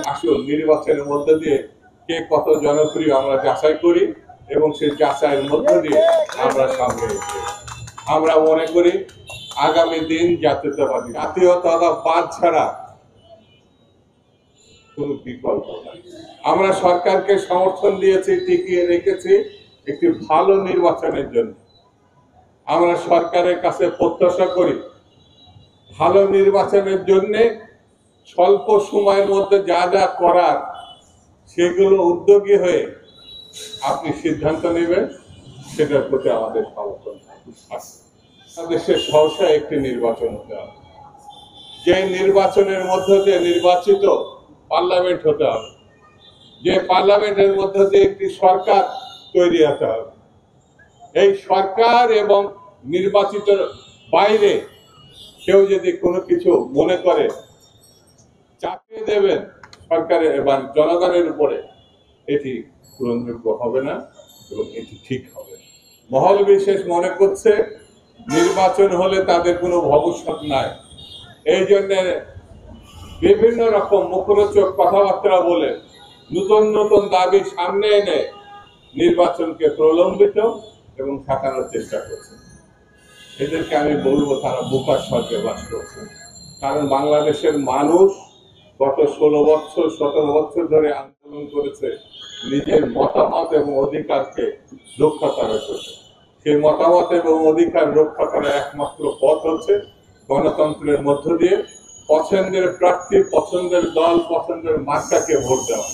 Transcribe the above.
আসল নির্বাচনের মধ্যে দিয়ে কে কত জনপ্রিয় আমরা যাচাই করি এবং সেই যাচাইয়ের মধ্যে দিয়ে আমরা সামনে এসে আমরা মনে করি আগামী দিন জাতীয়তাবাদী জাতীয়তাবাদ ছাড়া কোন বিকল্প নাই। আমরা সরকারকে সমর্থন দিয়েছি, টিকিয়ে রেখেছি একটি ভালো নির্বাচনের জন্য। আমরা সরকারের কাছে প্রত্যাশা করি ভালো নির্বাচনের জন্য স্বল্প সময়ের মধ্যে যা যা করার সেগুলো উদ্যোগী হয়ে আপনি সিদ্ধান্ত নেবেন, সেটার প্রতি আমাদের সমর্থন আছে। দেশের সহসা একটি নির্বাচন হতে হবে, যে নির্বাচনের মধ্য দিয়ে নির্বাচিত পার্লামেন্ট হতে হবে, যে পার্লামেন্টের মধ্য দিয়ে একটি সরকার তৈরি হতে হবে। এই সরকার এবং নির্বাচিত বাইরে কেউ যদি কোনো কিছু মনে করে চাপিয়ে দেবেন সরকারের এবং জনগণের উপরে, এটি গ্রহণযোগ্য হবে না এবং এটি ঠিক হবে। মহল বিশেষ মনে করছে নির্বাচন হলে তাদের কোনো ভবিষ্যৎ নাই, এই জন্য বিভিন্ন রকম মুখরোচক কথাবার্তা বলে নতুন নতুন দাবি সামনে এনে নির্বাচনকে প্রলম্বিত এবং ঠেকানোর চেষ্টা করছে। এদেরকে আমি বলবো তারা বোকার স্বর্গে বাস করছে। কারণ বাংলাদেশের মানুষ গত 16 বছর 17 বছর ধরে আন্দোলন করেছে নিজের মতামত এবং অধিকারকে রক্ষা করার জন্য। সেই মতামত এবং অধিকার রক্ষা করার একমাত্র পথ হচ্ছে গণতন্ত্রের মধ্য দিয়ে পছন্দের প্রার্থী, পছন্দের দল, পছন্দের মার্কাকে ভোট দেওয়া।